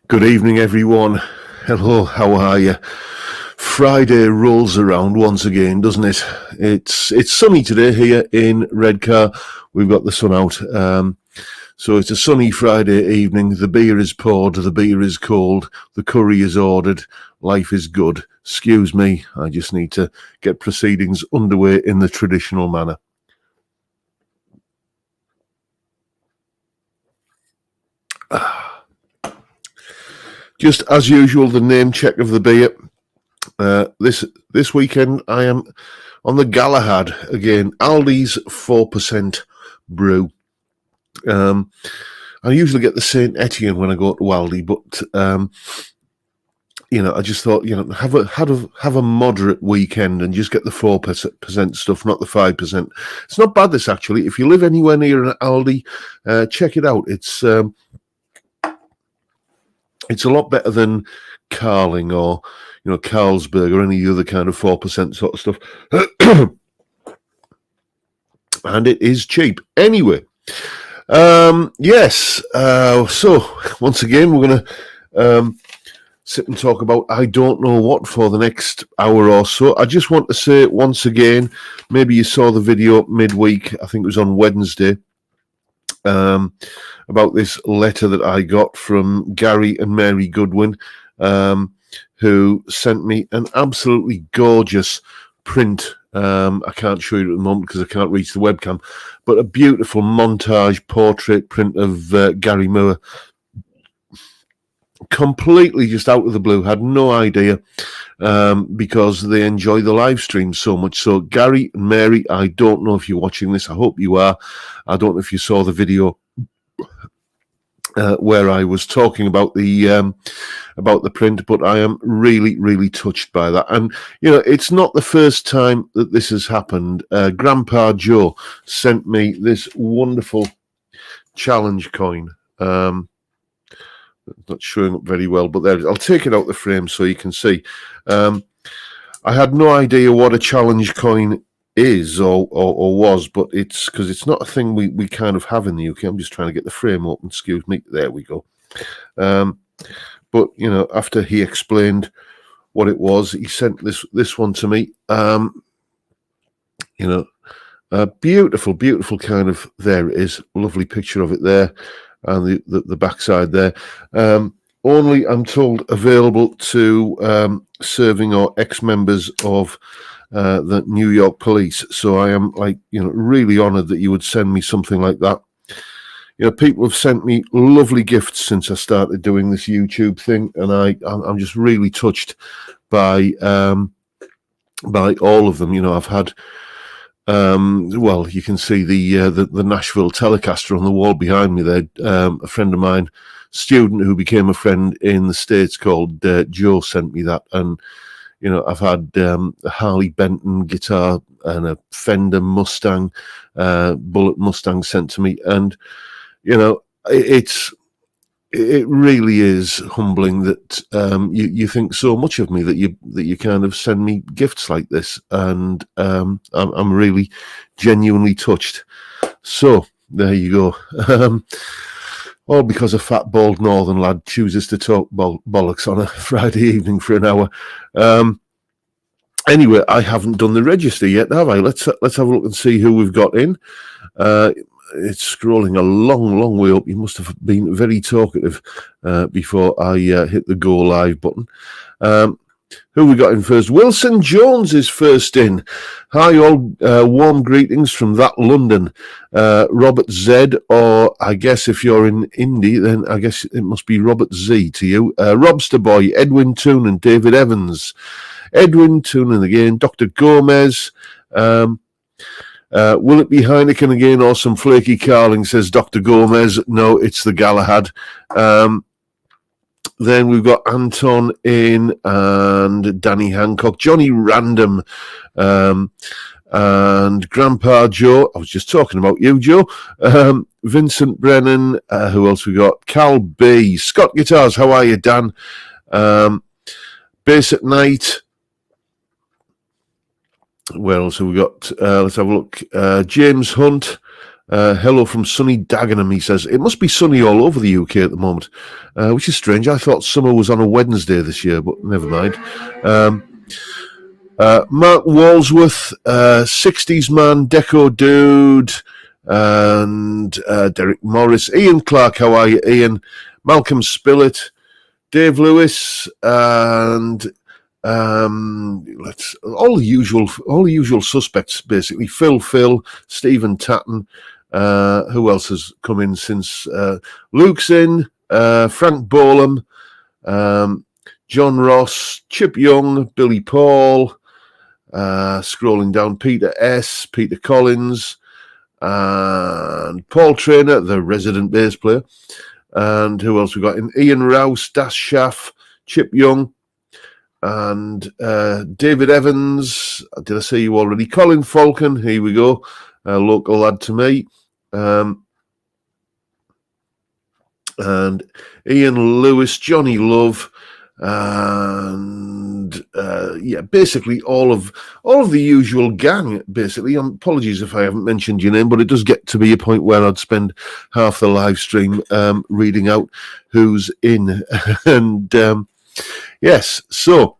Good evening, everyone. Hello, how are you? Friday rolls around once again, doesn't it? It's sunny today here in Redcar. We've got the sun out. So it's a sunny Friday evening. The beer is poured, the beer is cold, the curry is ordered, life is good. Excuse me, I just need to get proceedings underway in the traditional manner. Just as usual, the name check of the beer. This weekend I am on the Galahad again. Aldi's 4% brew. I usually get the Saint Etienne when I go to Aldi, but I just thought have a moderate weekend and just get the 4% stuff, not the 5%. It's not bad, this actually. If you live anywhere near an Aldi, check it out. It's a lot better than Carling or Carlsberg or any other kind of 4% sort of stuff. And it is cheap. Anyway, yes. So once again, we're going to sit and talk about I don't know what for the next hour or so. I just want to say once again, maybe you saw the video midweek, I think it was on Wednesday, about this letter that I got from Gary and Mary Goodwin, who sent me an absolutely gorgeous print. I can't show you at the moment because I can't reach the webcam, but a beautiful montage portrait print of Gary Moore. Completely just out of the blue, had no idea, because they enjoy the live stream so much. So Gary and Mary, I don't know if you're watching this. I hope you are. I don't know if you saw the video where I was talking about the print, but I am really, really touched by that. And it's not the first time that this has happened. Grandpa Joe sent me this wonderful challenge coin. Not showing up very well, but there. I'll take it out the frame so you can see. I had no idea what a challenge coin is or was, but it's because it's not a thing we kind of have in the UK. I'm just trying to get the frame open. Excuse me. There we go. But after he explained what it was, he sent this one to me. A beautiful kind of, there it is, lovely picture of it there. And the backside there. Only, I'm told, available to serving or ex-members of the New York Police. So I am really honoured that you would send me something like that. People have sent me lovely gifts since I started doing this YouTube thing, and I'm just really touched by all of them. I've had. Well, you can see the Nashville Telecaster on the wall behind me there. A friend of mine, student who became a friend in the States called Joe, sent me that. And, I've had a Harley Benton guitar and a Fender Mustang, Bullet Mustang sent to me. And, it really is humbling that you think so much of me that you kind of send me gifts like this, and I'm really genuinely touched. So there you go. All because a fat bald northern lad chooses to talk bollocks on a Friday evening for an hour. Anyway, I haven't done the register yet, have I? Let's have a look and see who we've got in. It's scrolling a long way up. You must have been very talkative before I hit the go live button. Who we got in first? Wilson Jones is first in. Hi all, warm greetings from that London. Robert Z, or I guess if you're in Indy, then I guess it must be Robert Z to you. Robster Boy, Edwin Toon and David Evans. Edwin Toon again, Dr. Gomez. Will it be Heineken again or some flaky Carling, says Dr. Gomez. No, it's the Galahad. Then we've got Anton in and Danny Hancock, Johnny Random, and Grandpa Joe. I was just talking about you, Joe. Vincent Brennan. Who else we got? Cal B. Scott Guitars. How are you, Dan? Bass at Night. Well, so we got, let's have a look. James Hunt, Hello from sunny Dagenham, he says. It must be sunny all over the UK at the moment, which is strange. I thought summer was on a Wednesday this year, but never mind. Mark Walsworth, 60s man, Deco Dude, and Derek Morris. Ian Clark, how are you, Ian? Malcolm Spillett, Dave Lewis, and all the usual suspects, basically. Phil, Stephen Tatton. Who else has come in since? Luke's in, Frank Bolam, John Ross, Chip Young, Billy Paul, scrolling down, Peter S., Peter Collins, and Paul Trainer, the resident bass player. And who else we got in? Ian Rouse, Das Schaff, Chip Young, and David Evans. Did I say you already? Colin Falcon, here we go, a local lad to me. And Ian Lewis, Johnny Love, and basically all of the usual gang. Basically, apologies if I haven't mentioned your name, but it does get to be a point where I'd spend half the live stream reading out who's in. And yes, so.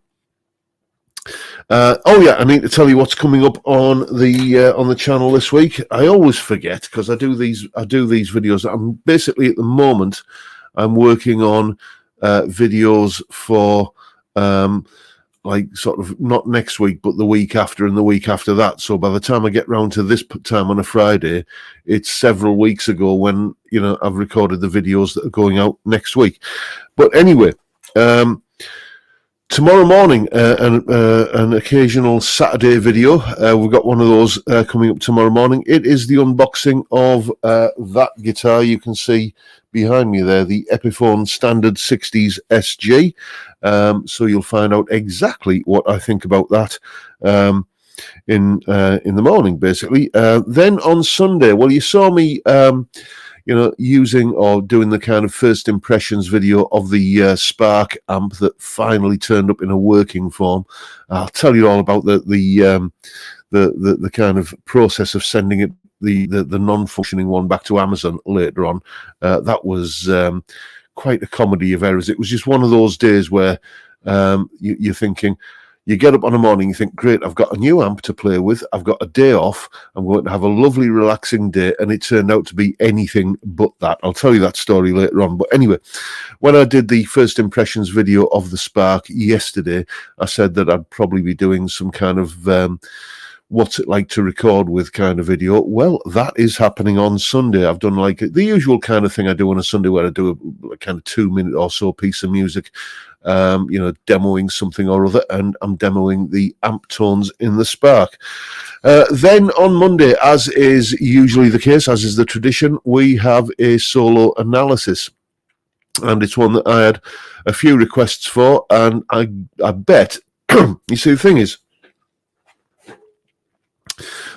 I need to tell you what's coming up on the channel this week. I always forget because I do these videos. I'm basically at the moment I'm working on videos for like sort of not next week but the week after and the week after that. So by the time I get round to this time on a Friday, it's several weeks ago when I've recorded the videos that are going out next week. But anyway, tomorrow morning, an occasional Saturday video. We've got one of those coming up tomorrow morning. It is the unboxing of that guitar you can see behind me there, the Epiphone Standard 60s SG. So you'll find out exactly what I think about that in the morning, basically. Then on Sunday, well, you saw me using or doing the kind of first impressions video of the Spark amp that finally turned up in a working form. I'll tell you all about the kind of process of sending it, the non-functioning one, back to Amazon later on. That was quite a comedy of errors. It was just one of those days where you're thinking, you get up on a morning, you think, great, I've got a new amp to play with, I've got a day off, I'm going to have a lovely, relaxing day, and it turned out to be anything but that. I'll tell you that story later on. But anyway, when I did the first impressions video of the Spark yesterday, I said that I'd probably be doing some kind of what's it like to record with kind of video. Well, that is happening on Sunday. I've done like the usual kind of thing I do on a Sunday where I do a kind of 2-minute or so piece of music, demoing something or other, and I'm demoing the amp tones in the Spark. Then on Monday, as is usually the case, as is the tradition, we have a solo analysis. And it's one that I had a few requests for, and I bet, you see, the thing is,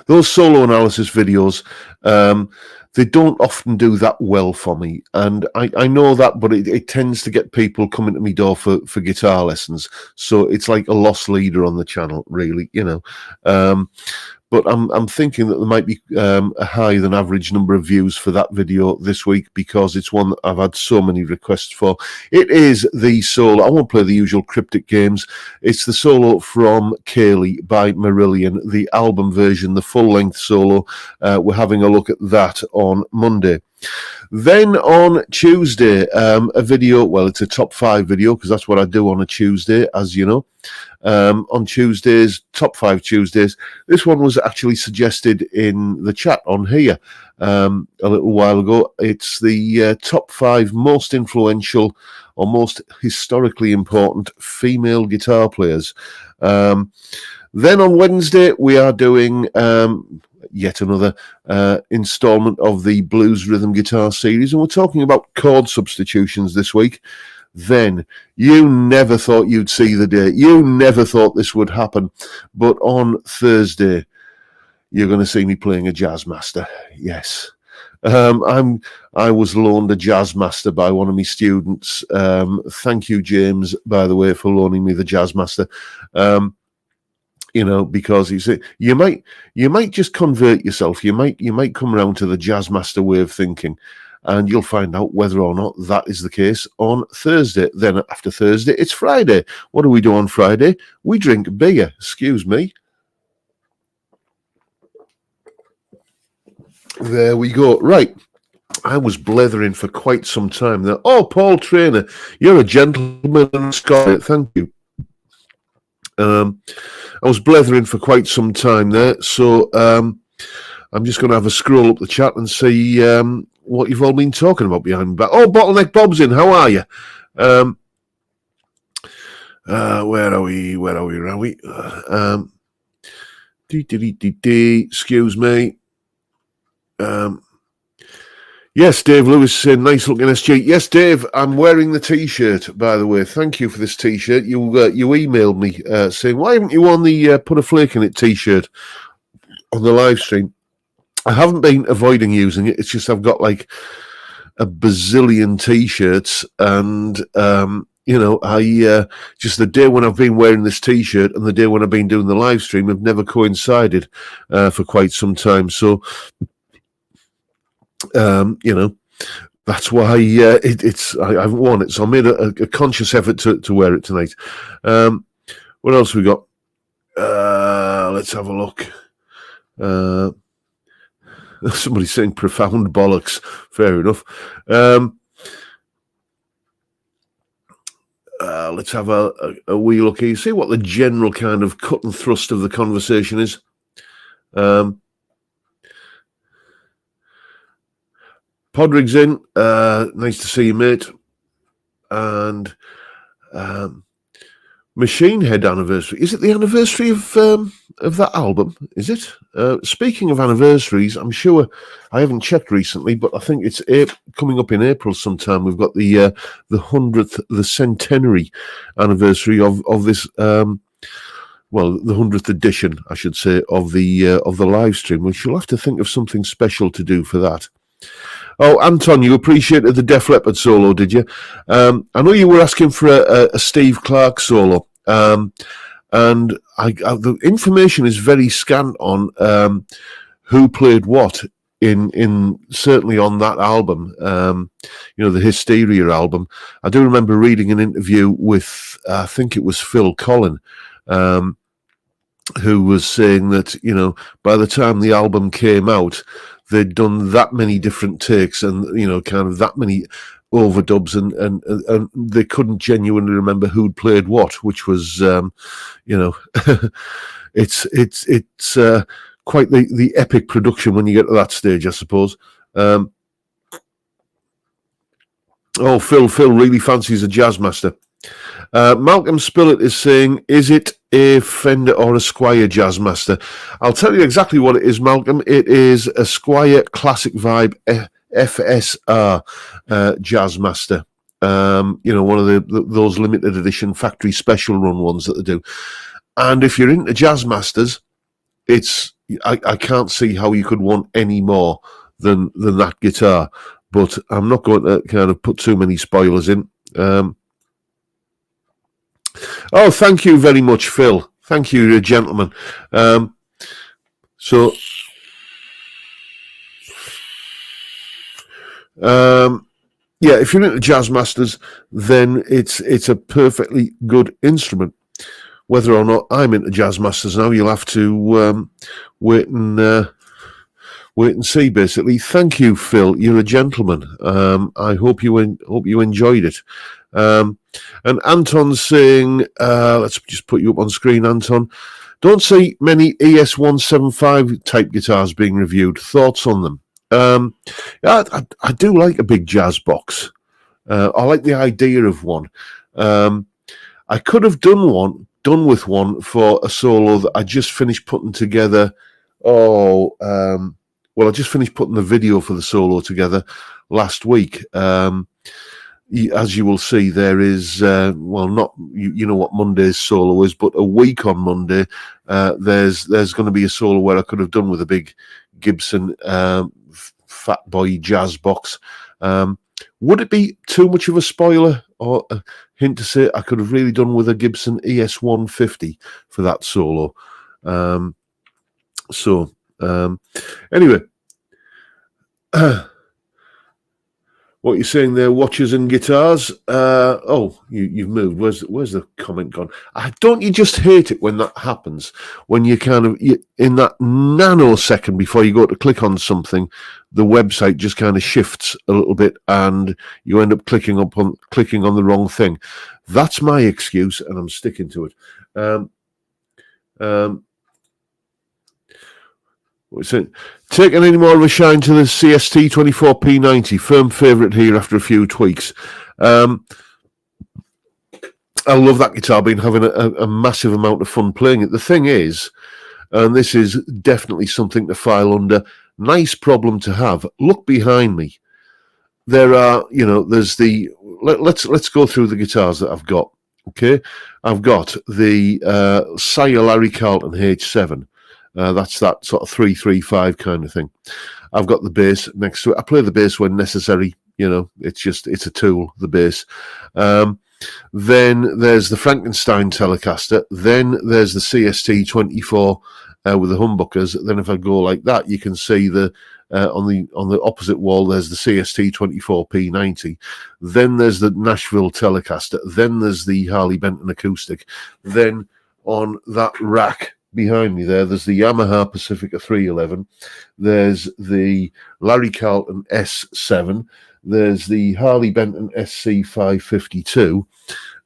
those solo analysis videos, they don't often do that well for me. And I know that, but it tends to get people coming to me door for guitar lessons. So it's like a lost leader on the channel, really, But I'm thinking that there might be a higher than average number of views for that video this week because it's one that I've had so many requests for. It is the solo. I won't play the usual cryptic games. It's the solo from Kaylee by Marillion, the album version, the full-length solo. We're having a look at that on Monday. Then on Tuesday, a video, well, it's a top 5 video because that's what I do on a Tuesday, as you know. On Tuesdays, top 5 Tuesdays. This one was actually suggested in the chat on here a little while ago. It's the top 5 most influential or most historically important female guitar players. Then on Wednesday, we are doing yet another installment of the Blues Rhythm Guitar series, and we're talking about chord substitutions this week. Then you never thought you'd see the day. You never thought this would happen. But on Thursday, you're going to see me playing a Jazzmaster. Yes. I was loaned a Jazzmaster by one of my students. Thank you, James, by the way, for loaning me the Jazzmaster. because you might just convert yourself. You might come around to the Jazzmaster way of thinking, and you'll find out whether or not that is the case on Thursday. Then after Thursday, it's Friday. What do we do on Friday? We drink beer. Excuse me. There we go. Right. I was blethering for quite some time there. Oh, Paul Trainer, you're a gentleman and a scholar. Thank you. I was blethering for quite some time there, so I'm just going to have a scroll up the chat and see what you've all been talking about behind my back. Oh, Bottleneck Bob's in. How are you? Where are we? Excuse me. Yes, Dave Lewis saying, nice looking SG. Yes, Dave, I'm wearing the T-shirt, by the way. Thank you for this T-shirt. You emailed me saying, why haven't you worn the Put a Flake in It T-shirt on the live stream? I haven't been avoiding using it. It's just I've got like a bazillion T-shirts, and I just the day when I've been wearing this T-shirt and the day when I've been doing the live stream have never coincided for quite some time. So that's why I haven't worn it. So I made a conscious effort to wear it tonight. What else we got? Let's have a look. Somebody's saying profound bollocks. Fair enough. Let's have a wee look here. See what the general kind of cut and thrust of the conversation is. Podrig's in. Nice to see you, mate. And Machine Head anniversary. Is it the anniversary of that album? Is it? Speaking of anniversaries, I'm sure I haven't checked recently, but I think it's coming up in April sometime. We've got the 100th, the centenary anniversary of this. The 100th edition, I should say, of the live stream. Which you'll have to think of something special to do for that. Oh, Anton, you appreciated the Def Leppard solo, did you? I know you were asking for a Steve Clark solo, and the information is very scant on who played what in certainly on that album. The Hysteria album. I do remember reading an interview with I think it was Phil Collin, who was saying that by the time the album came out, they'd done that many different takes and kind of that many overdubs and they couldn't genuinely remember who'd played what, which was it's quite the epic production when you get to that stage, I suppose. Phil really fancies a Jazzmaster. Malcolm Spillett is saying, is it a Fender or a Squier Jazzmaster? I'll tell you exactly what it is, Malcolm. It is a Squier Classic Vibe FSR Jazzmaster. One of those limited edition factory special run ones that they do. And if you're into Jazzmasters, I can't see how you could want any more than that guitar. But I'm not going to kind of put too many spoilers in. Oh, thank you very much, Phil. Thank you, gentlemen. If you're into Jazzmasters, then it's a perfectly good instrument. Whether or not I'm into Jazzmasters now, you'll have to wait and see. Basically, thank you, Phil. You're a gentleman. I hope you enjoyed it. And Anton's saying, let's just put you up on screen, Anton. Don't see many ES175 type guitars being reviewed. Thoughts on them? I do like a big jazz box. I like the idea of one. I could have done with one for a solo that I just finished putting together. I just finished putting the video for the solo together last week. As you will see, there is, not, you know what Monday's solo is, but a week on Monday, there's going to be a solo where I could have done with a big Gibson Fat Boy jazz box. Would it be too much of a spoiler or a hint to say I could have really done with a Gibson ES150 for that solo? Anyway, what you're saying there, watches and guitars. You've moved. Where's the comment gone? Don't you just hate it when that happens? When you in that nanosecond before you go to click on something, the website just kind of shifts a little bit, and you end up clicking on the wrong thing. That's my excuse, and I'm sticking to it. Taking any more of a shine to the CST 24P90, firm favourite here after a few tweaks. I love that guitar, been having a massive amount of fun playing it. The thing is, and this is definitely something to file under, nice problem to have. Look behind me. There are, there's the, let's go through the guitars that I've got. Okay, I've got the saga Larry Carlton H7. That's that sort of 3-3-5 kind of thing. I've got the bass next to it. I play the bass when necessary. It's a tool, the bass. Then there's the Frankenstein Telecaster. Then there's the CST 24 with the humbuckers. Then if I go like that, you can see the on the opposite wall there's the CST 24P90. Then there's the Nashville Telecaster. Then there's the Harley Benton Acoustic. Then on that rack behind me there's the Yamaha Pacifica 311. There's the Larry Carlton S7. There's the Harley Benton SC 552.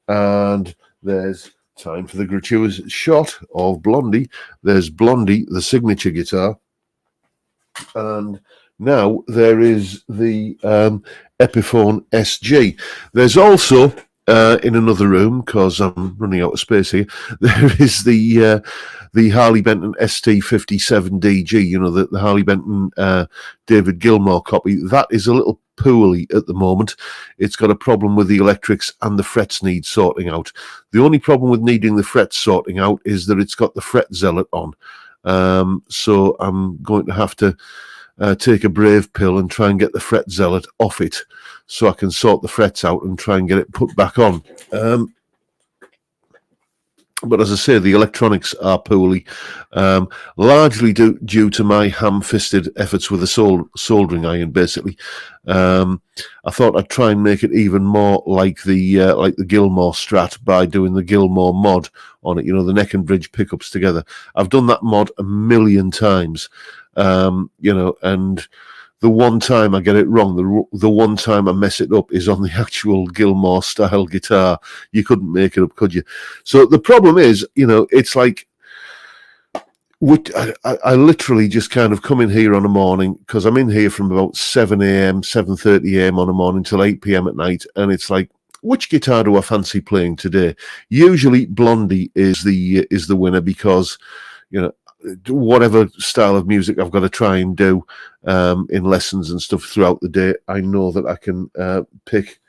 And there's time for the gratuitous shot of Blondie. There's Blondie, the signature guitar. And now there is the Epiphone SG. There's also, in another room, because I'm running out of space here, there is the Harley Benton ST57DG, the Harley Benton David Gilmour copy. That is a little poorly at the moment. It's got a problem with the electrics and the frets need sorting out. The only problem with needing the frets sorting out is that it's got the fret zealot on. So I'm going to have to take a brave pill and try and get the fret zealot off it so I can sort the frets out and try and get it put back on. But as I say, the electronics are poorly, largely due to my ham-fisted efforts with a soldering iron. Basically, I thought I'd try and make it even more like the Gilmour Strat by doing the Gilmour mod on it. The neck and bridge pickups together. I've done that mod a million times, and the one time I get it wrong, the one time I mess it up is on the actual Gilmour style guitar. You couldn't make it up, could you? So the problem is, it's like, I literally just kind of come in here on a morning, because I'm in here from about 7 a.m., 7:30 a.m. on a morning till 8 p.m. at night, and it's like, which guitar do I fancy playing today? Usually Blondie is the winner, because, whatever style of music I've got to try and do in lessons and stuff throughout the day, I know that I can pick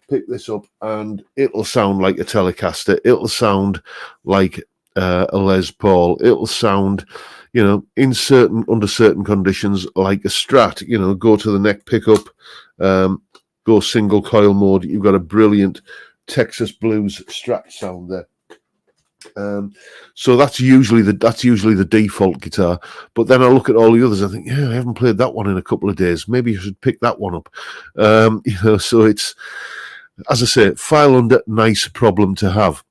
this up and it'll sound like a Telecaster. It'll sound like a Les Paul. It'll sound, under certain conditions like a Strat. Go to the neck pickup, go single coil mode. You've got a brilliant Texas blues Strat sound there. So that's usually the default guitar. But then I look at all the others. I think, I haven't played that one in a couple of days. Maybe you should pick that one up. So it's, as I say, file under, nice problem to have.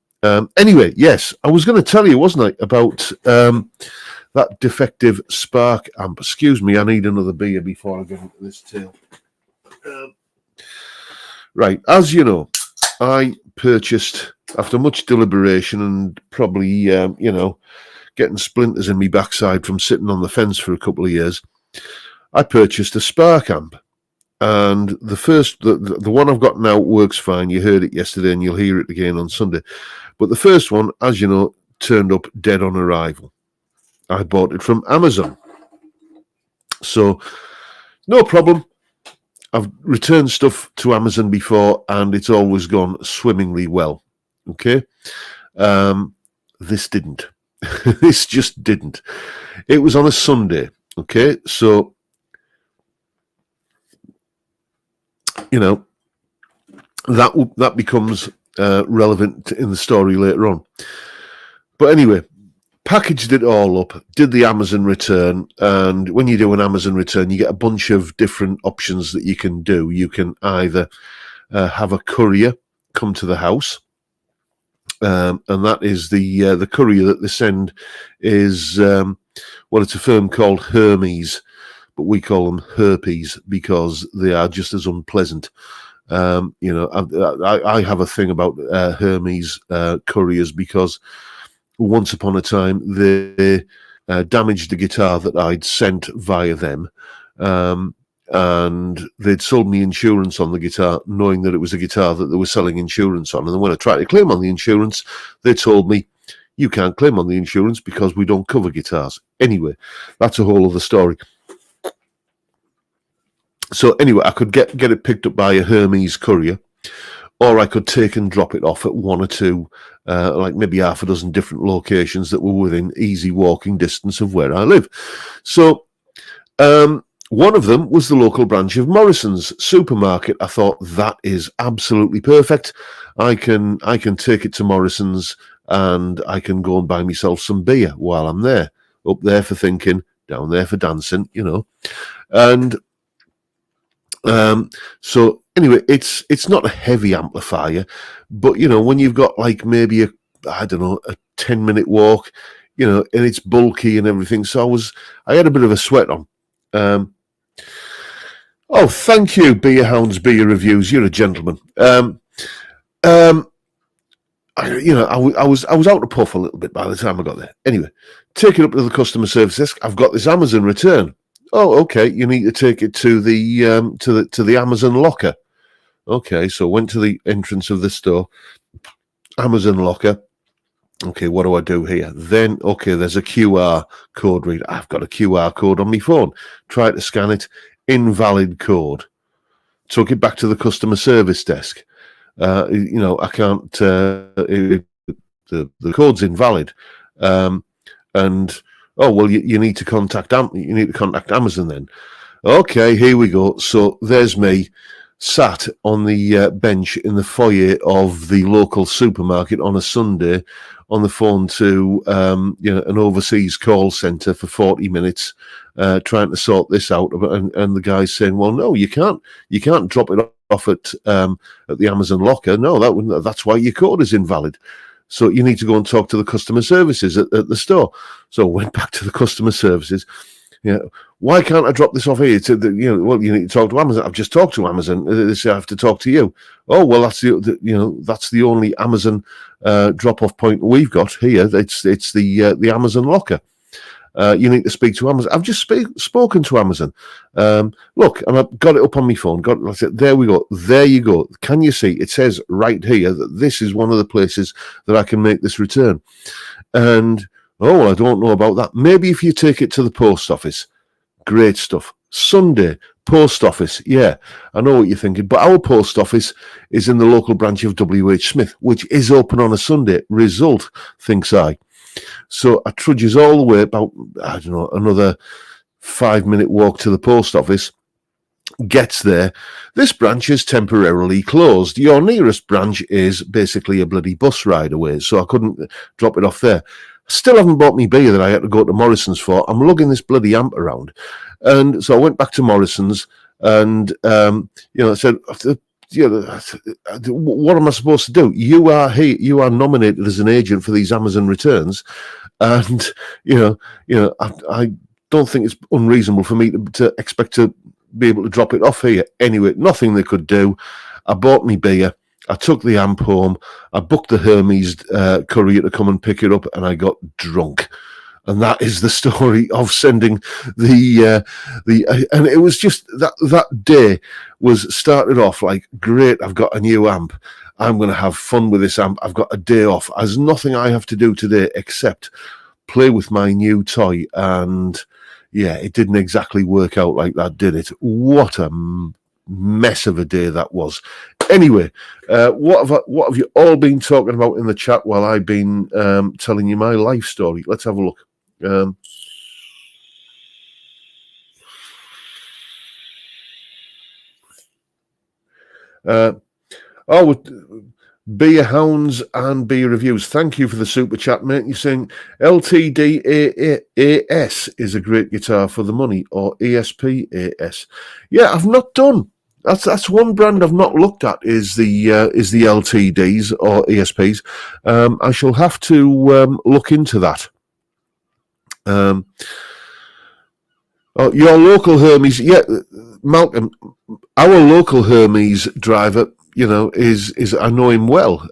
Anyway, yes, I was going to tell you, wasn't I, about that Defective Spark amp. Excuse me, I need another beer before I get into this tale. Right, as you know, I purchased, after much deliberation and probably, getting splinters in my backside from sitting on the fence for a couple of years, I purchased a Spark amp. And the one I've got now works fine. You heard it yesterday and you'll hear it again on Sunday. But the first one, as you know, turned up dead on arrival. I bought it from Amazon. So, no problem. I've returned stuff to Amazon before and it's always gone swimmingly well. Okay? This didn't. This just didn't. It was on a Sunday. Okay? So, that becomes relevant in the story later on. But anyway, packaged it all up, did the Amazon return, and when you do an Amazon return, you get a bunch of different options that you can do. You can either have a courier come to the house, and that is the courier that they send is it's a firm called Hermes, but we call them herpes because they are just as unpleasant. I have a thing about Hermes couriers because once upon a time they damaged the guitar that I'd sent via them, and they'd sold me insurance on the guitar, knowing that it was a guitar that they were selling insurance on. And then when I tried to claim on the insurance, they told me, you can't claim on the insurance because we don't cover guitars. Anyway, that's a whole other story. So anyway, I could get it picked up by a Hermes courier, or I could take and drop it off at one or two, like maybe half a dozen different locations that were within easy walking distance of where I live. So one of them was the local branch of Morrison's supermarket. I thought, that is absolutely perfect. I can take it to Morrison's and I can go and buy myself some beer while I'm there. Up there for thinking, down there for dancing, And so anyway, it's not a heavy amplifier, but when you've got like maybe a 10-minute walk, and it's bulky and everything. So I had a bit of a sweat on. Thank you, Beer Hounds Beer Reviews. You're a gentleman. I was out of puff a little bit by the time I got there. Anyway, take it up to the customer service desk. I've got this Amazon return. Oh, okay. You need to take it to the Amazon locker. Okay, so went to the entrance of the store, Amazon locker. Okay, what do I do here? Then, okay, there's a QR code reader. I've got a QR code on my phone. Try to scan it. Invalid code. Took it back to the customer service desk. I can't. The code's invalid. You need to contact Amazon then. Okay, here we go. So there's me sat on the bench in the foyer of the local supermarket on a Sunday on the phone to an overseas call centre for 40 minutes trying to sort this out, and the guy's saying, well, no, you can't drop it off at the Amazon locker. No, that's why your code is invalid. So you need to go and talk to the customer services at the store. So I went back to the customer services. Why can't I drop this off here? You need to talk to Amazon. I've just talked to Amazon. They say I have to talk to you. Oh, well, that's the only Amazon drop-off point we've got here. It's the Amazon locker. You need to speak to Amazon. I've just spoken to Amazon. Look, and I've got it up on my phone. There we go. There you go. Can you see? It says right here that this is one of the places that I can make this return. And I don't know about that. Maybe if you take it to the post office. Great stuff. Sunday, post office. Yeah, I know what you're thinking. But our post office is in the local branch of WH Smith, which is open on a Sunday. Result, thinks I. So I trudges all the way about, another 5-minute walk to the post office. Gets there. This branch is temporarily closed. Your nearest branch is basically a bloody bus ride away. So I couldn't drop it off there. Still haven't bought me beer that I had to go to Morrison's for. I'm lugging this bloody amp around. And so I went back to Morrison's and, I said, what am I supposed to do? You are here. You are nominated as an agent for these Amazon returns. And, I don't think it's unreasonable for me to expect to be able to drop it off here. Anyway, nothing they could do. I bought me beer. I took the amp home. I booked the Hermes courier to come and pick it up, and I got drunk. And that is the story of sending and it was just that day was started off like, great, I've got a new amp. I'm going to have fun with this amp. I've got a day off. There's nothing I have to do today except play with my new toy. And yeah, it didn't exactly work out like that, did it? What a mess of a day that was. Anyway, what have you all been talking about in the chat while I've been telling you my life story? Let's have a look. Beer Hounds and Beer Reviews. Thank you for the super chat, mate. You're saying LTDAS is a great guitar for the money, or ESPAS. Yeah, I've not done. That's one brand I've not looked at is the LTDs or ESPs. I shall have to look into that. Your local Hermes, yeah, Malcolm. Our local Hermes driver, is I know him well.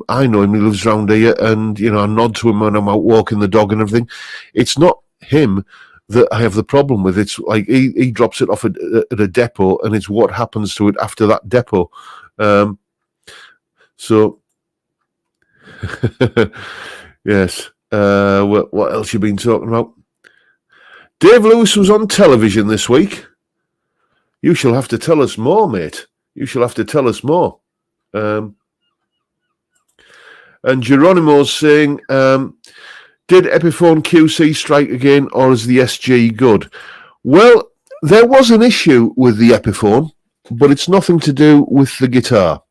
I know him. He lives round here, and I nod to him when I'm out walking the dog and everything. It's not him that I have the problem with. It's like he drops it off at a depot, and it's what happens to it after that depot. So, yes. What else you been talking about? Dave Lewis was on television this week. You shall have to tell us more, mate. You shall have to tell us more. And Geronimo's saying, did Epiphone QC strike again, or is the SG good? Well, there was an issue with the Epiphone, but it's nothing to do with the guitar.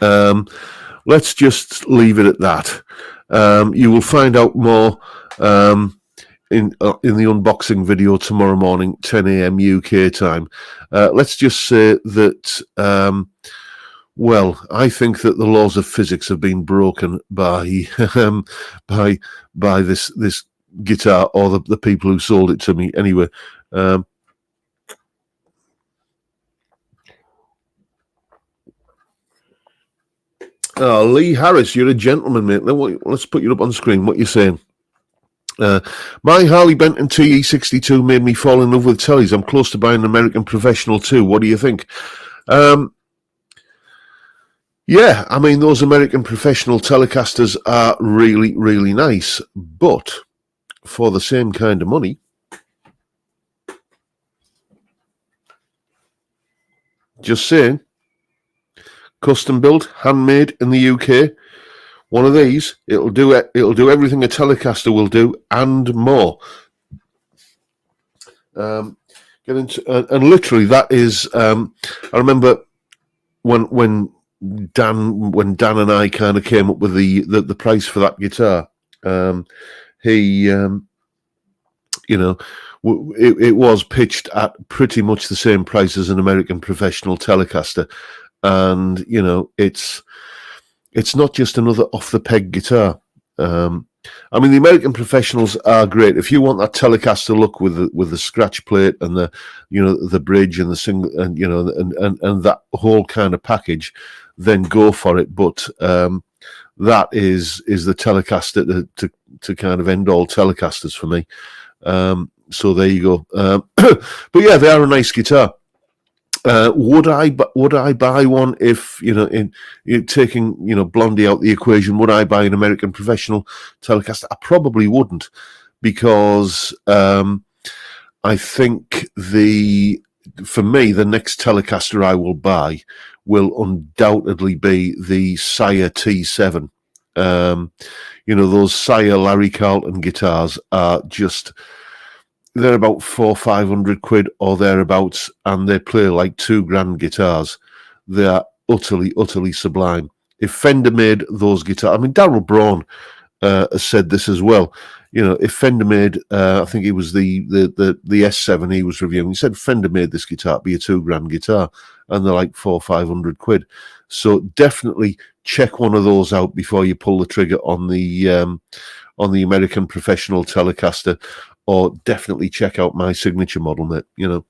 Let's just leave it at that. You will find out more in the unboxing video tomorrow morning, 10 a.m. UK time. Let's just say that, I think that the laws of physics have been broken by this guitar, or the people who sold it to me. Anyway, Lee Harris, you're a gentleman, mate. Let's put you up on screen. What you're saying? My Harley Benton TE62 made me fall in love with tellies. I'm close to buying an American Professional too. What do you think? Yeah, I mean, those American Professional Telecasters are really, really nice, but for the same kind of money, just saying, custom built, handmade in the UK. One of these, it'll do everything a Telecaster will do and more. And literally, that is. I remember when Dan and I kind of came up with the price for that guitar. It was pitched at pretty much the same price as an American Professional Telecaster, and it's not just another off-the-peg guitar. I mean, the American Professionals are great. If you want that Telecaster look with the scratch plate and the bridge and the single and that whole kind of package, then go for it. But that is the Telecaster to kind of end all Telecasters for me. So there you go. But yeah, they are a nice guitar. Would I buy one if in taking Blondie out the equation? Would I buy an American Professional Telecaster? I probably wouldn't, because I think for me the next Telecaster I will buy will undoubtedly be the Sire T7. Those Sire Larry Carlton guitars are just. They're about £400-500 or thereabouts, and they play like $2,000 guitars. They are utterly sublime. If Fender made those guitars, I mean, Darrell Braun has said this as well. If Fender made, I think it was the S7 he was reviewing. He said Fender made this guitar, it'd be a $2,000 guitar, and they're like £400-500. So definitely check one of those out before you pull the trigger on the American Professional Telecaster. Or definitely check out my signature model, mate. Now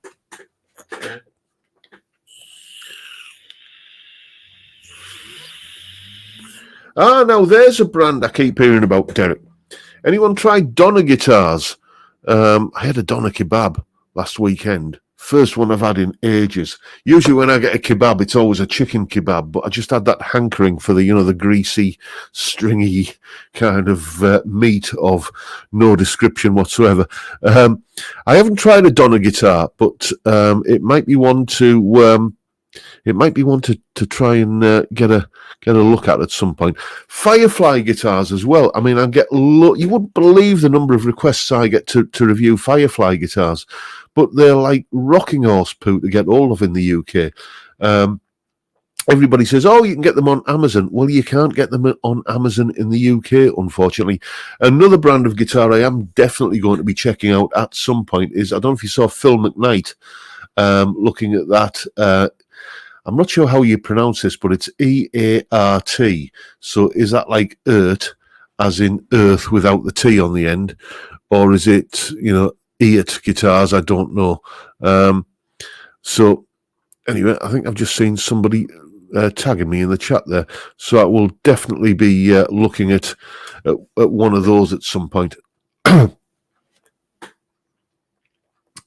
there's a brand I keep hearing about, Derek. Anyone tried Donna guitars? I had a Donna kebab last weekend. First one I've had in ages. Usually when I get a kebab, it's always a chicken kebab, but I just had that hankering for the greasy, stringy kind of meat of no description whatsoever. I haven't tried a Donna guitar, but it might be one to try and get a look at some point. Firefly guitars as well. I mean, you wouldn't believe the number of requests I get to review Firefly guitars. But they're like rocking horse poo to get all of in the UK. everybody says, oh, you can get them on Amazon. Well, you can't get them on Amazon in the UK, unfortunately. Another brand of guitar I am definitely going to be checking out at some point is, I don't know if you saw Phil McKnight looking at that. I'm not sure how you pronounce this, but it's E-A-R-T. So is that like EART, as in earth without the T on the end? Or is it, EART guitars? I don't know. So anyway, I think I've just seen somebody tagging me in the chat there. So I will definitely be looking at one of those at some point.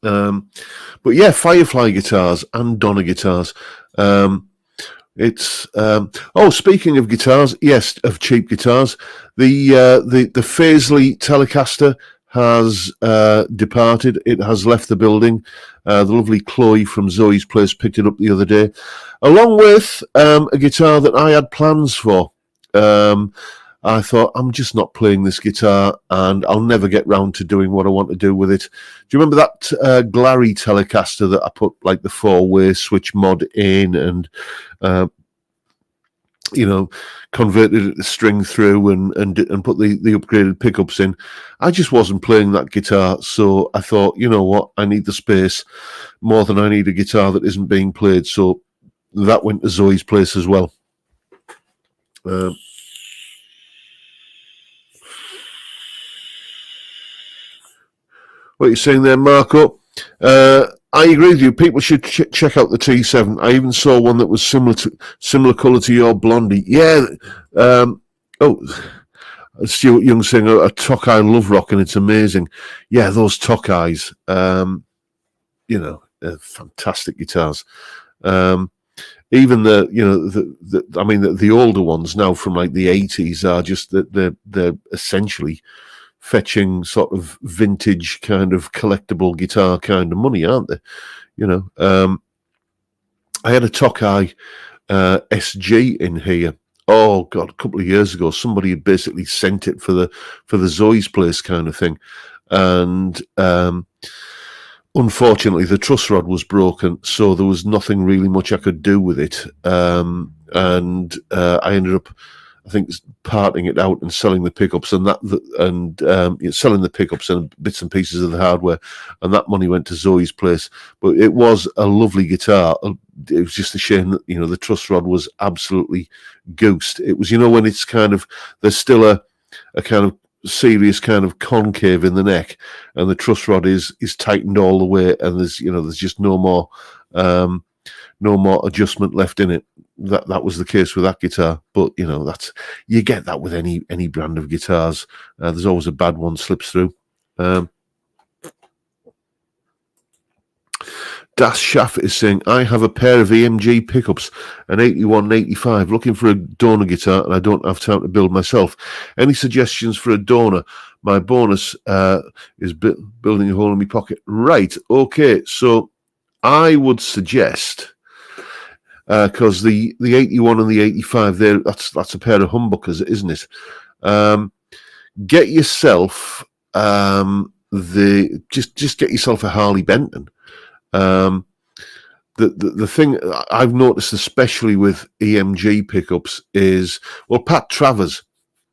But yeah, Firefly guitars and Donner guitars. Speaking of guitars, yes, of cheap guitars, the Faisley Telecaster has departed. It has left the building. The lovely Chloe from Zoe's Place picked it up the other day, along with a guitar that I had plans for. I thought, I'm just not playing this guitar, and I'll never get round to doing what I want to do with it. Do you remember that Glary Telecaster that I put like the 4-way switch mod in and converted it to string through and put the upgraded pickups in? I just wasn't playing that guitar, so I thought, you know what, I need the space more than I need a guitar that isn't being played. So that went to Zoe's Place as well. What you're saying there, Marco? I agree with you. People should check out the T7. I even saw one that was similar colour to your Blondie. Yeah. Stuart Young saying a Tokai Love Rock, and it's amazing. Yeah, those Tokais. Fantastic guitars. Even the older ones now from like the 80s are just that they're essentially fetching sort of vintage kind of collectible guitar kind of money, aren't they? I had a Tokai SG in here. Oh God, a couple of years ago, somebody had basically sent it for the Zoe's Place kind of thing, and unfortunately the truss rod was broken, so there was nothing really much I could do with it, and I ended up, I think, parting it out and selling the pickups selling the pickups and bits and pieces of the hardware, and that money went to Zoe's Place. But it was a lovely guitar. It was just a shame that the truss rod was absolutely goosed. It was when it's kind of, there's still a kind of serious kind of concave in the neck, and the truss rod is tightened all the way, and there's just no more adjustment left in it. That was the case with that guitar. But you get that with any brand of guitars. There's always a bad one slips through. Das Schaff is saying, I have a pair of EMG pickups, an 81 and 85, looking for a donor guitar, and I don't have time to build myself. Any suggestions for a donor? My bonus is building a hole in my pocket. Right, okay, so I would suggest, because the 81 and the 85, that's a pair of humbuckers, isn't it? Get yourself just get yourself a Harley Benton. The thing I've noticed, especially with EMG pickups, is, well, Pat Travers,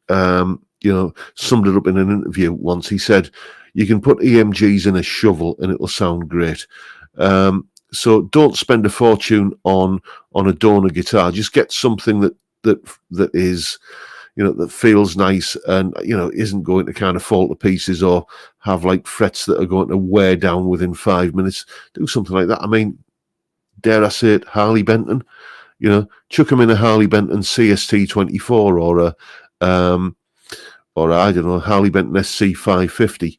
summed it up in an interview once. He said, you can put EMGs in a shovel and it will sound great. So don't spend a fortune on a donor guitar. Just get something that is, that feels nice and, isn't going to kind of fall to pieces or have like frets that are going to wear down within 5 minutes. Do something like that. I mean, dare I say it, Harley Benton, chuck them in a Harley Benton CST 24 or I don't know, Harley Benton SC 550,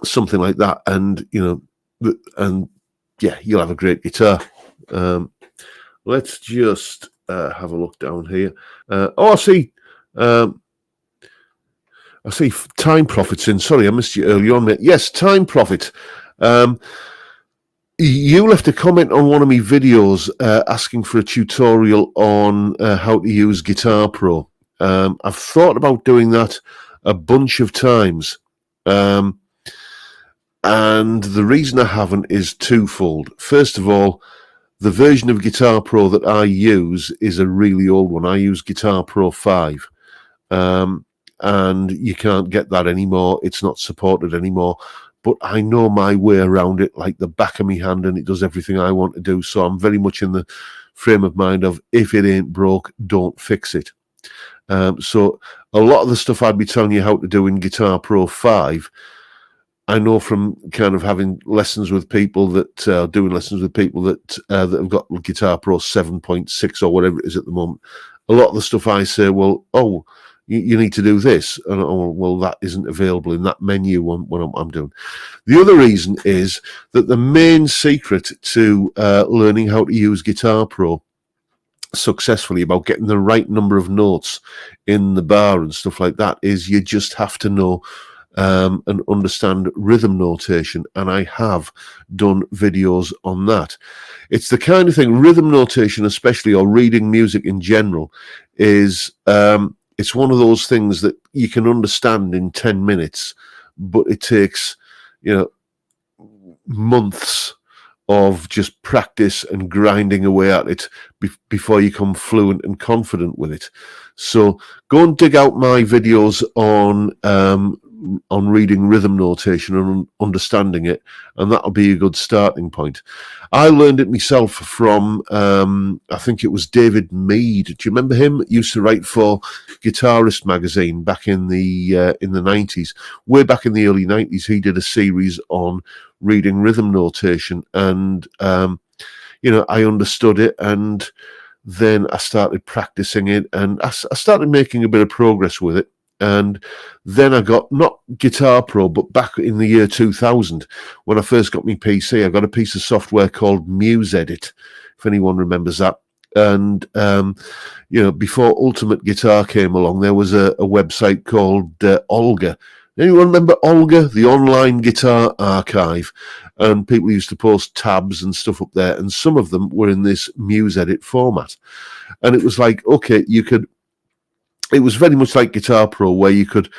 something like that. And, yeah, you'll have a great guitar. Let's just have a look down here. I see Time Profits in. Sorry, I missed you earlier on, mate. Yes, Time Profit. You left a comment on one of my videos asking for a tutorial on how to use Guitar Pro. I've thought about doing that a bunch of times. And the reason I haven't is twofold. First of all, The version of Guitar Pro that I use is a really old one. I use Guitar Pro 5. And you can't get that anymore. It's not supported anymore. But I know my way around it like the back of my hand, and it does everything I want to do. So I'm very much in the frame of mind of, if it ain't broke, don't fix it. So a lot of the stuff I'd be telling you how to do in Guitar Pro 5, I know from kind of having lessons with people that doing lessons with people that have got Guitar Pro 7.6 or whatever it is at the moment. A lot of the stuff I say, well, you need to do this, and well, that isn't available in that menu when I'm doing. The other reason is that the main secret to learning how to use Guitar Pro successfully, about getting the right number of notes in the bar and stuff like that, is you just have to know and understand rhythm notation, and I have done videos on that. It's the kind of thing, rhythm notation especially, or reading music in general, is it's one of those things that you can understand in 10 minutes, but it takes, months of just practice and grinding away at it before you become fluent and confident with it. So go and dig out my videos on reading rhythm notation and understanding it, and that'll be a good starting point. I learned it myself from I think it was David Mead. Do you remember him? He used to write for Guitarist magazine back in the 90s. Way back in the early 90s, he did a series on reading rhythm notation, and I understood it, and then I started practicing it, and I started making a bit of progress with it. And then I got, not Guitar Pro, but back in the year 2000, when I first got my PC, I got a piece of software called MuseEdit, if anyone remembers that. And, before Ultimate Guitar came along, there was a website called Olga. Anyone remember Olga, the online guitar archive? And people used to post tabs and stuff up there, and some of them were in this MuseEdit format. And it was like, okay, it was very much like Guitar Pro, where you could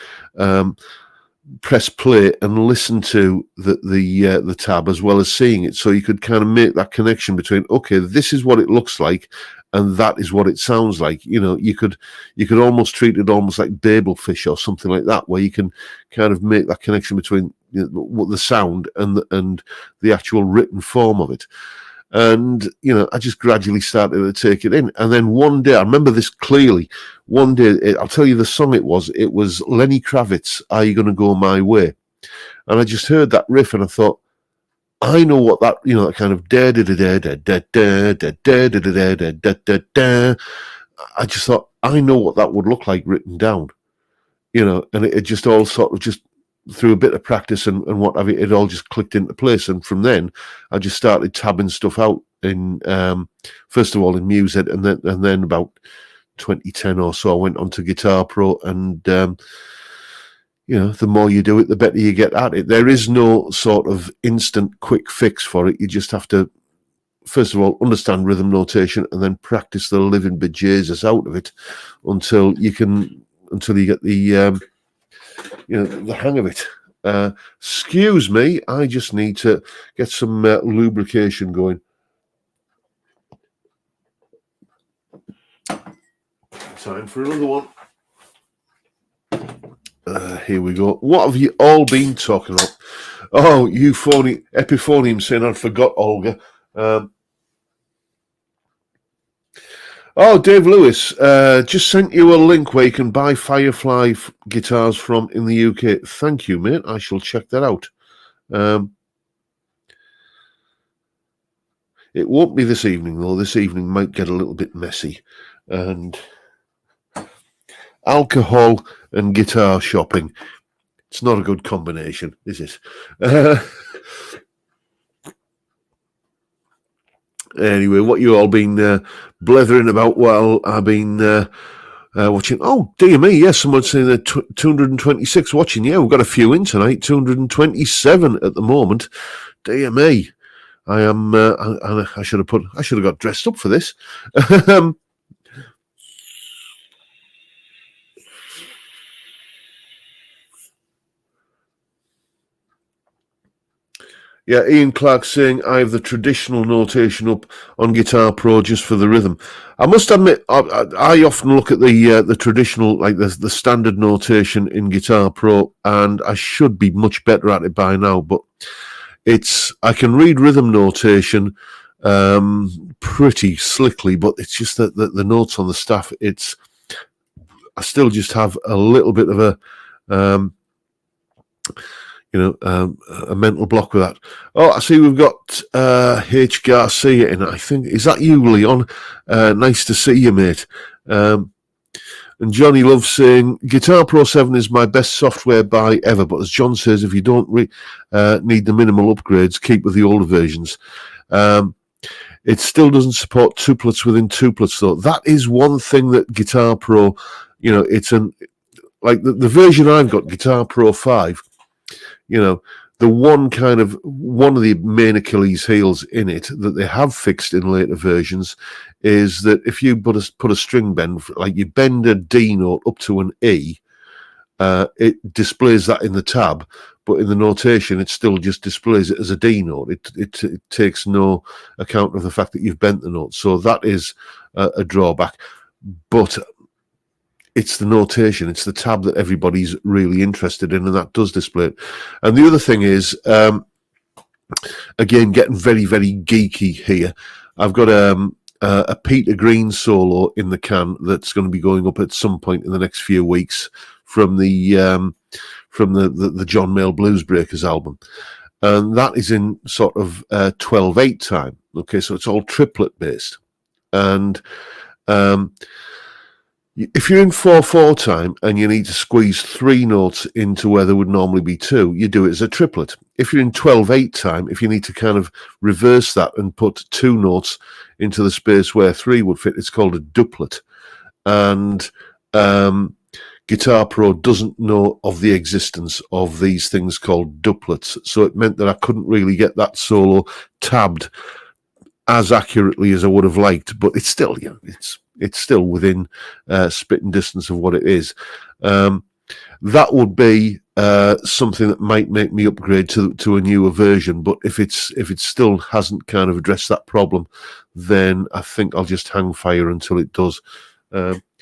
press play and listen to the tab as well as seeing it, so you could kind of make that connection between, okay, this is what it looks like, and that is what it sounds like. You could almost treat it almost like Babelfish or something like that, where you can kind of make that connection between the sound and the actual written form of it. And, I just gradually started to take it in. And then one day, I remember this clearly, one day, I'll tell you the song it was Lenny Kravitz, Are You Gonna Go My Way? And I just heard that riff and I thought, I know what that, that kind of da da da da da da da da da da da da da da da. I just thought, I know what that would look like written down, and it just all sort of just through a bit of practice and what have you, it all just clicked into place. And from then, I just started tabbing stuff out in, first of all in Museed, and then about 2010 or so, I went on to Guitar Pro, and the more you do it, the better you get at it. There is no sort of instant quick fix for it. You just have to, first of all, understand rhythm notation, and then practice the living bejesus out of it until you get the the hang of it. Excuse me, I just need to get some lubrication going. Time for another one. Here we go. What have you all been talking about? Oh, Epiphonium saying I forgot Olga. Dave Lewis, just sent you a link where you can buy Firefly guitars from in the UK. Thank you, mate. I shall check that out. It won't be this evening, though. This evening might get a little bit messy. And alcohol and guitar shopping. It's not a good combination, is it? Anyway, what you all been blethering about while I've been watching? Oh, dear me, yes, someone's saying that 226 watching. Yeah, we've got a few in tonight, 227 at the moment. Dear me. I am. I should have got dressed up for this. Yeah, Ian Clark saying I have the traditional notation up on Guitar Pro just for the rhythm. I must admit, I often look at the traditional, like the standard notation in Guitar Pro, and I should be much better at it by now. But I can read rhythm notation pretty slickly, but it's just that the notes on the staff. I still just have a little bit of a a mental block with that. Oh, I see we've got H. Garcia in. I think, is that you, Leon? Nice to see you, mate. And Johnny loves saying, Guitar Pro 7 is my best software buy ever, but as John says, if you don't need the minimal upgrades, keep with the older versions. It still doesn't support tuplets within tuplets, though. That is one thing that Guitar Pro, it's like the version I've got, Guitar Pro 5, the one of the main Achilles heels in it that they have fixed in later versions is that if you put a string bend, like you bend a D note up to an E, it displays that in the tab, but in the notation it still just displays it as a D note. It takes no account of the fact that you've bent the note, so that is a drawback. But it's the notation, it's the tab that everybody's really interested in, and that does display it. And the other thing is, again, getting very, very geeky here. I've got a Peter Green solo in the can that's going to be going up at some point in the next few weeks from the John Mayall Blues Breakers album. And that is in sort of 12/8 time. Okay, so it's all triplet based. And if you're in 4/4 time and you need to squeeze 3 notes into where there would normally be 2, you do it as a triplet. If you're in 12/8 time, if you need to kind of reverse that and put 2 notes into the space where 3 would fit, it's called a duplet. And Guitar Pro doesn't know of the existence of these things called duplets. So it meant that I couldn't really get that solo tabbed as accurately as I would have liked, but it's still, it's still within spitting distance of what it is. That would be something that might make me upgrade to a newer version. But if it still hasn't kind of addressed that problem, then I think I'll just hang fire until it does.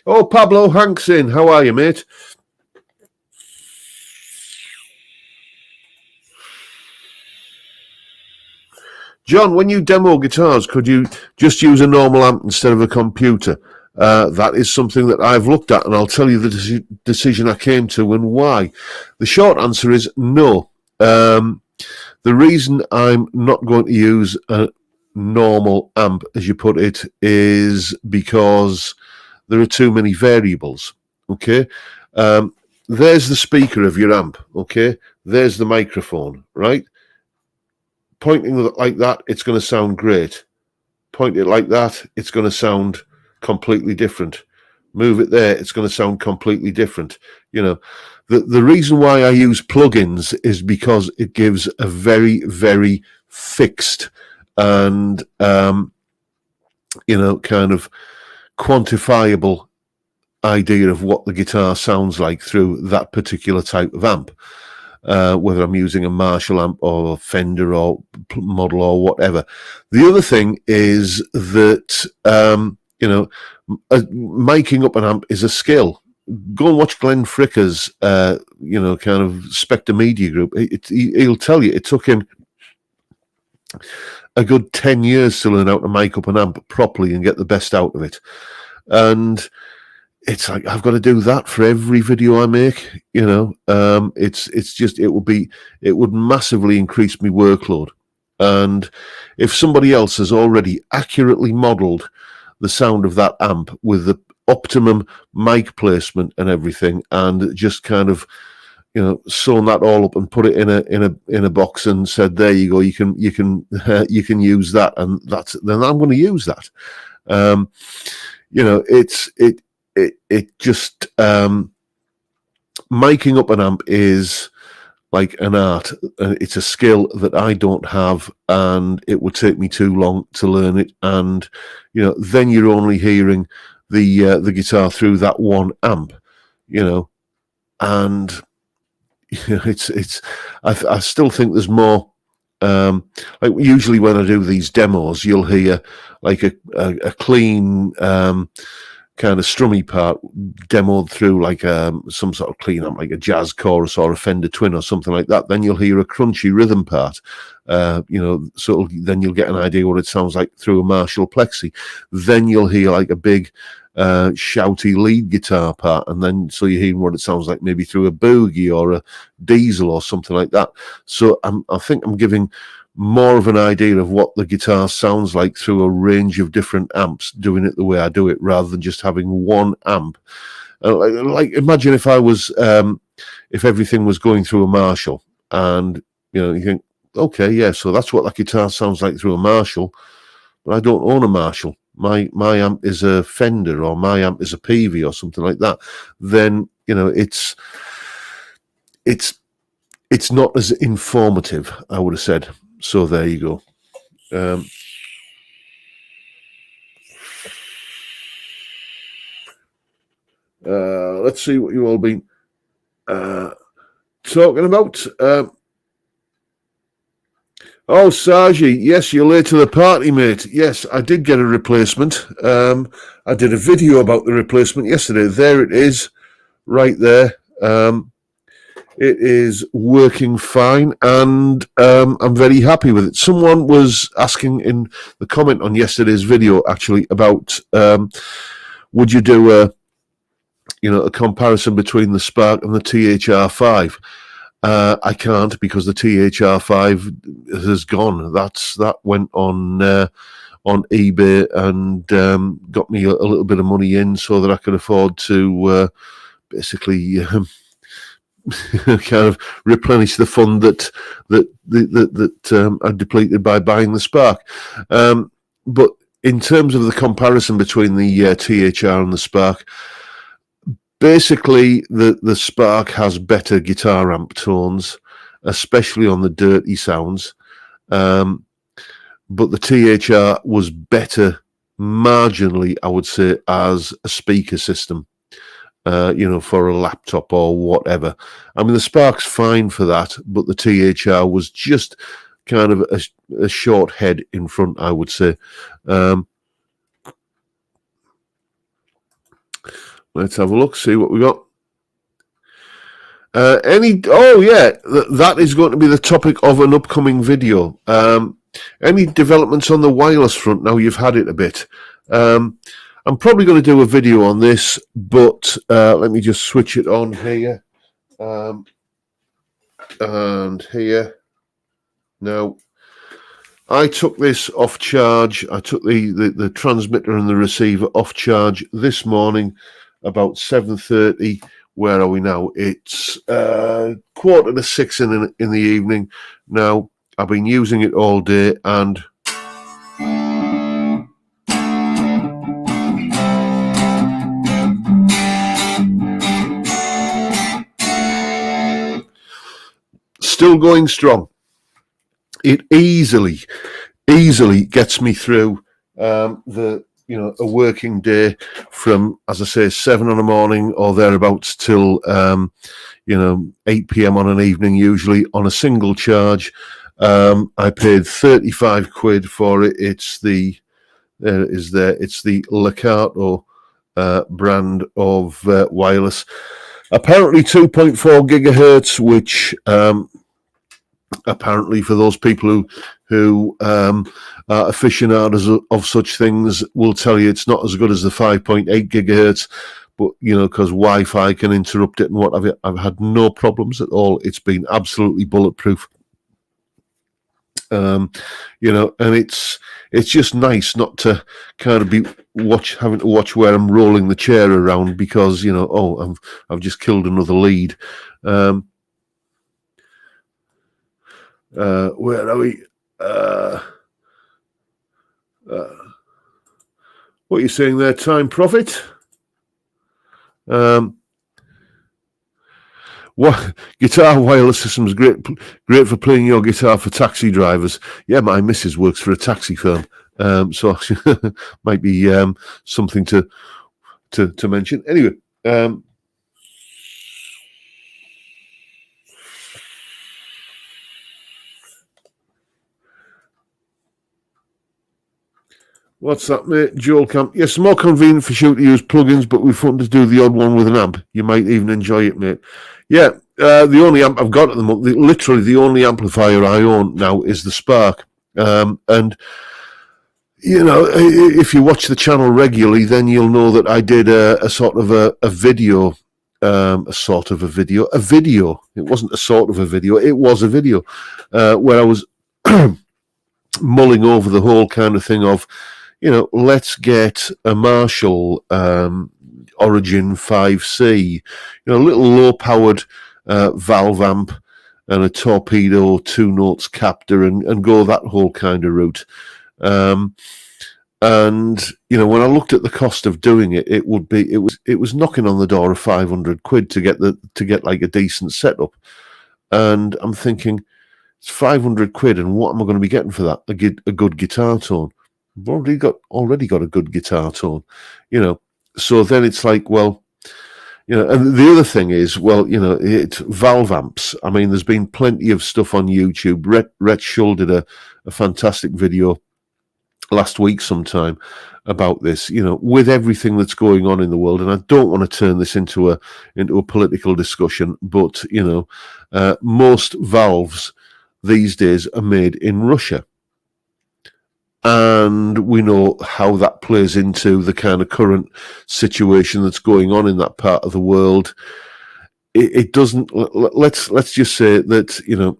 Oh, Pablo Hanks in. How are you, mate? John, when you demo guitars, could you just use a normal amp instead of a computer? That is something that I've looked at, and I'll tell you the decision I came to and why. The short answer is no. The reason I'm not going to use a normal amp, as you put it, is because there are too many variables. Okay? There's the speaker of your amp. Okay? There's the microphone, right? Pointing like that, it's going to sound great. Point it like that, it's going to sound completely different. Move it there, it's going to sound completely different. The reason why I use plugins is because it gives a very, very fixed and kind of quantifiable idea of what the guitar sounds like through that particular type of amp. Whether I'm using a Marshall amp or a Fender or model or whatever. The other thing is that, miking up an amp is a skill. Go and watch Glenn Fricker's, kind of Spectre Media Group. He'll tell you it took him a good 10 years to learn how to mic up an amp properly and get the best out of it. And it's like I've got to do that for every video I make. It's just it would massively increase my workload. And if somebody else has already accurately modeled the sound of that amp with the optimum mic placement and everything, and just kind of sewn that all up and put it in a box and said, there you go, you can use that, and then I'm going to use that. It just miking up an amp is like an art. It's a skill that I don't have, and it would take me too long to learn it. And then you're only hearing the guitar through that one amp, and it's. I still think there's more Like usually when I do these demos, you'll hear like a clean kind of strummy part demoed through like some sort of clean up, like a jazz chorus or a Fender Twin or something like that. Then you'll hear a crunchy rhythm part, so then you'll get an idea what it sounds like through a Marshall Plexi. Then you'll hear like a big shouty lead guitar part, and then so you're hearing what it sounds like maybe through a boogie or a diesel or something like that. So I think I'm giving more of an idea of what the guitar sounds like through a range of different amps, doing it the way I do it, rather than just having one amp. Like imagine if I was, if everything was going through a Marshall, and you think, okay, yeah, so that's what that guitar sounds like through a Marshall, but I don't own a Marshall. My amp is a Fender, or my amp is a Peavey, or something like that. Then it's not as informative, I would have said. So there you go. Let's see what you all been talking about. Oh, Saji, yes, you're late to the party, mate. Yes, I did get a replacement. I did a video about the replacement yesterday. There it is, right there. It is working fine, and I'm very happy with it. Someone was asking in the comment on yesterday's video, actually, about would you do a comparison between the Spark and the THR5? I can't, because the THR5 has gone. That went on eBay and got me a little bit of money in so that I could afford to basically kind of replenish the fund that I depleted by buying the Spark. But in terms of the comparison between the THR and the Spark, basically the Spark has better guitar amp tones, especially on the dirty sounds. But the THR was better marginally, I would say, as a speaker system. For a laptop or whatever. I mean, the Spark's fine for that, but the THR was just kind of a short head in front, I would say. Let's have a look, see what we got. That is going to be the topic of an upcoming video. Any developments on the wireless front now you've had it a bit? I'm probably going to do a video on this, but let me just switch it on here. And here. Now, I took this off charge. I took the transmitter and the receiver off charge this morning about 7:30. Where are we now? It's 5:45 in the evening. Now, I've been using it all day, and still going strong. It easily gets me through a working day from, as I say, 7 in the morning or thereabouts till 8 p.m. on an evening, usually on a single charge. I paid 35 quid for it. It's the Legato brand of wireless. Apparently 2.4 gigahertz, which apparently for those people who are aficionados of such things will tell you it's not as good as the 5.8 gigahertz, but because Wi-Fi can interrupt it and what have you. I've had no problems at all. It's been absolutely bulletproof. And it's just nice not to kind of be having to watch where I'm rolling the chair around because I've just killed another lead. Where are we? What are you saying there, Time Profit? What guitar wireless system is great for playing your guitar for taxi drivers. Yeah, my missus works for a taxi firm, so might be something to mention. Anyway, What's that, mate? Joel Camp. Yes, more convenient for you to use plugins, but we've fun to do the odd one with an amp. You might even enjoy it, mate. Yeah, the only amp I've got at the moment, literally the only amplifier I own now is the Spark. And, you know, if you watch the channel regularly, then you'll know that I did a sort of a video. A video. It wasn't a sort of a video. It was a video where I was mulling over the whole kind of thing of, you know, let's get a Marshall Origin 5C, you know, a little low-powered valve amp and a torpedo 2 notes captor and go that whole kind of route. And you know, when I looked at the cost of doing it, it was knocking on the door of £500 to get like a decent setup. And I'm thinking, it's £500, and what am I going to be getting for that? A good guitar tone. I've already got a good guitar tone, you know. So then it's like, well, you know, and the other thing is, well, you know, it's valve amps. I mean, there's been plenty of stuff on YouTube. Rhett Shull did a fantastic video last week sometime about this, you know, with everything that's going on in the world. And I don't want to turn this into a political discussion, but, you know, most valves these days are made in Russia. And we know how that plays into the kind of current situation that's going on in that part of the world. It doesn't, let's just say that, you know,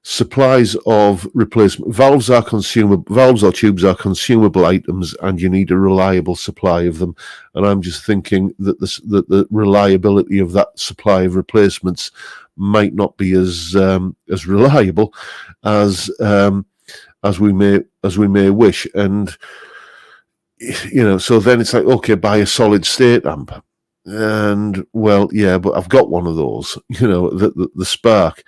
supplies of replacement valves or tubes are consumable items, and you need a reliable supply of them. And I'm just thinking that the reliability of that supply of replacements might not be as reliable as we may wish. And you know, so then it's like, okay, buy a solid state amp. And well, yeah, but I've got one of those, you know, the Spark.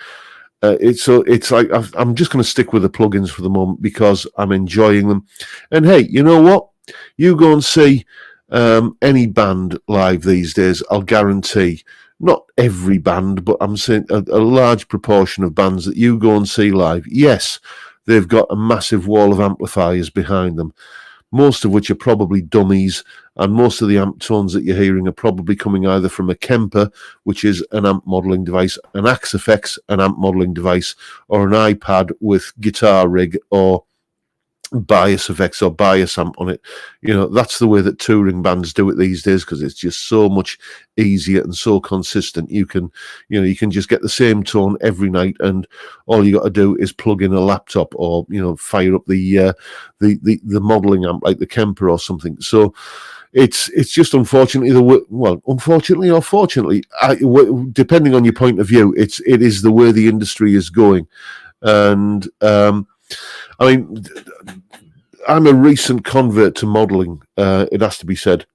It's like I'm just going to stick with the plugins for the moment because I'm enjoying them. And hey, you know what? You go and see any band live these days. I'll guarantee, not every band, but I'm saying a large proportion of bands that you go and see live. Yes, they've got a massive wall of amplifiers behind them, most of which are probably dummies, and most of the amp tones that you're hearing are probably coming either from a Kemper, which is an amp modelling device, an Axe-Fx, an amp modelling device, or an iPad with guitar rig or bias effects or bias amp on it. You know, that's the way that touring bands do it these days, because it's just so much easier and so consistent. You can just get the same tone every night, and all you got to do is plug in a laptop or, you know, fire up the modelling amp like the Kemper or something. So it's just unfortunately unfortunately or fortunately, depending on your point of view, it is the way the industry is going. And I mean, I'm a recent convert to modelling, it has to be said.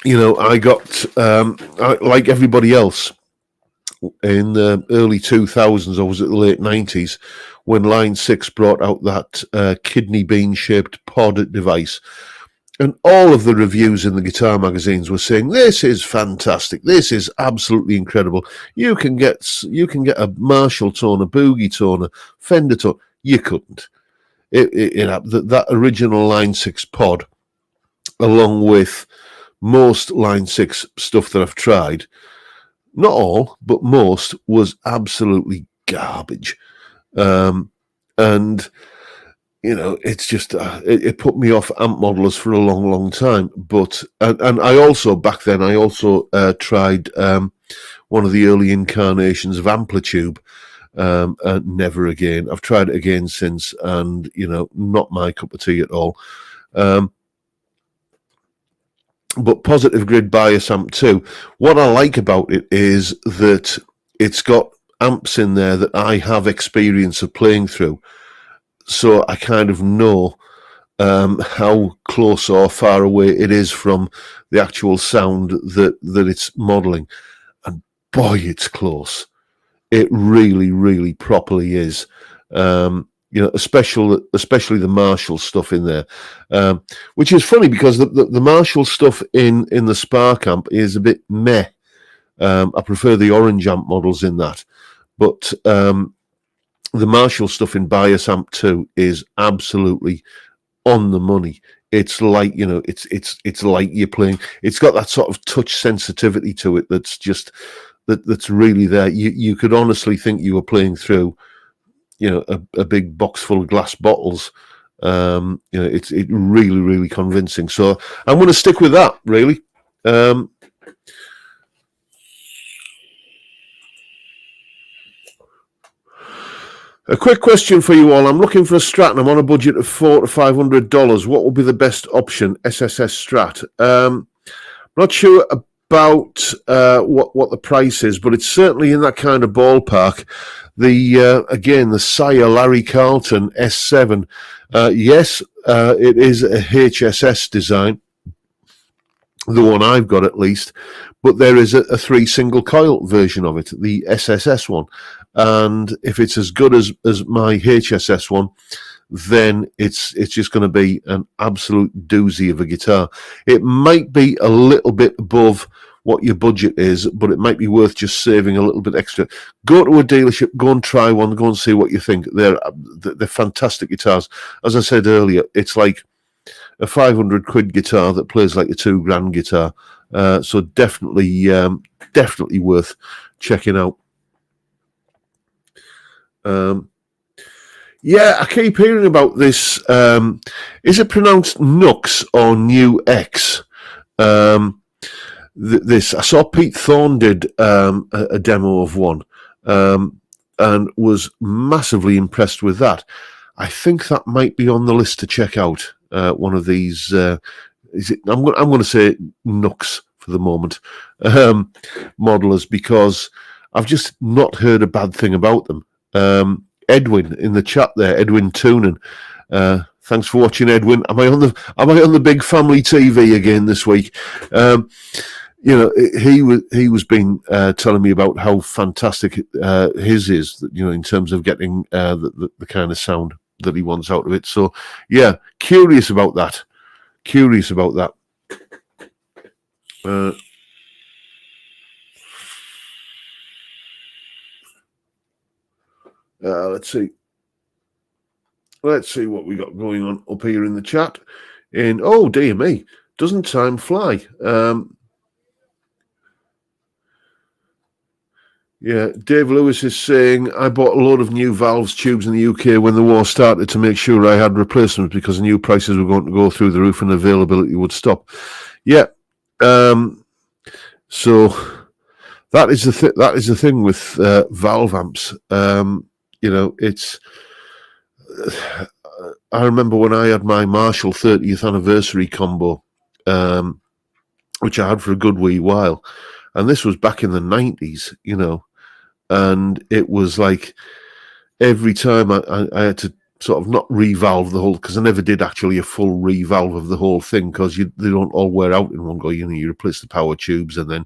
You know, I got, like everybody else, in the early 2000s, or was it the late 90s, when Line 6 brought out that kidney bean-shaped pod device. And all of the reviews in the guitar magazines were saying, this is fantastic, this is absolutely incredible. You can get a Marshall tone, a Boogie tone, a Fender tone. You couldn't. That original Line 6 pod, along with most Line 6 stuff that I've tried, not all, but most, was absolutely garbage. And you know, it's just it put me off amp modelers for a long, long time. But and I also back then tried one of the early incarnations of Amplitube, and never again. I've tried it again since, and you know, not my cup of tea at all. But Positive Grid Bias Amp 2, what I like about it is that it's got amps in there that I have experience of playing through. So I kind of know how close or far away it is from the actual sound that it's modelling. And boy, it's close. It really, really properly is. You know, especially the Marshall stuff in there, which is funny because the Marshall stuff in the Spark amp is a bit meh. I prefer the orange amp models in that, but the Marshall stuff in Bias Amp 2 is absolutely on the money. It's like, it's like you're playing. It's got that sort of touch sensitivity to it that's just that's really there. You could honestly think you were playing through, a big box full of glass bottles. It's really, really convincing. So I'm going to stick with that, really. A quick question for you all. I'm looking for a Strat and I'm on a budget of $400 to $500. What would be the best option? SSS Strat. Not sure about what the price is, but it's certainly in that kind of ballpark. The Saga Larry Carlton S7. Yes, it is a HSS design, the one I've got at least, but there is a 3 single coil version of it, the SSS one. And if it's as good as my HSS one, then it's just going to be an absolute doozy of a guitar. It might be a little bit above what your budget is, but it might be worth just saving a little bit extra. Go to a dealership, go and try one, go and see what you think. They're fantastic guitars. As I said earlier, it's like a 500 quid guitar that plays like a $2,000 guitar. So definitely worth checking out. I keep hearing about this. Is it pronounced Nux or New X? This I saw Pete Thorne did a demo of one, and was massively impressed with that. I think that might be on the list to check out. One of these. I'm going to say Nux for the moment, modelers, because I've just not heard a bad thing about them. Edwin in the chat there, Edwin Toonan. Thanks for watching, Edwin. Am I on the big family TV again this week? He was been telling me about how fantastic his is, in terms of getting the kind of sound that he wants out of it. So yeah, curious about that. Let's see what we got going on up here in the chat. Oh dear me, doesn't time fly? Yeah, Dave Lewis is saying, I bought a load of new valves tubes in the UK when the war started to make sure I had replacements because the new prices were going to go through the roof and availability would stop. Yeah, so that is the thing with valve amps. It's. I remember when I had my Marshall 30th anniversary combo, which I had for a good wee while, and this was back in the 90s, and it was like every time I had to sort of not revalve the whole, because I never did actually a full revalve of the whole thing, because they don't all wear out in one go. You replace the power tubes, and then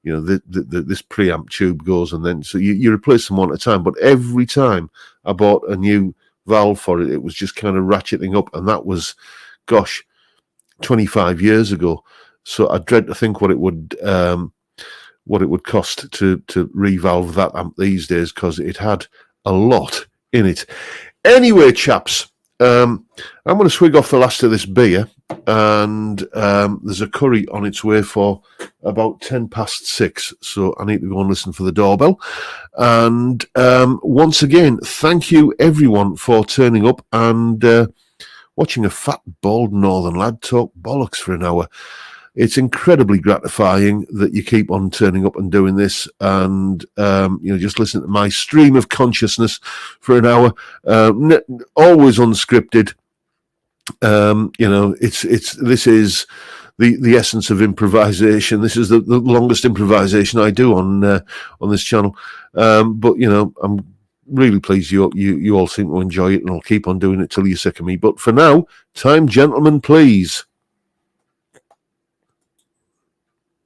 this preamp tube goes, and then so you replace them one at a time. But every time I bought a new valve for it, it was just kind of ratcheting up, and that was, 25 years ago. So I dread to think what it would cost to revalve that amp these days, because it had a lot in it. Anyway, chaps, I'm going to swig off the last of this beer, and there's a curry on its way for about 6:10, so I need to go and listen for the doorbell. And once again, thank you everyone for turning up and watching a fat, bald northern lad talk bollocks for an hour. It's incredibly gratifying that you keep on turning up and doing this, and just listen to my stream of consciousness for an hour, always unscripted. This is the essence of improvisation. This is the longest improvisation I do on this channel, but I'm really pleased you all seem to enjoy it, and I'll keep on doing it till you're sick of me. But for now, time, gentlemen, please.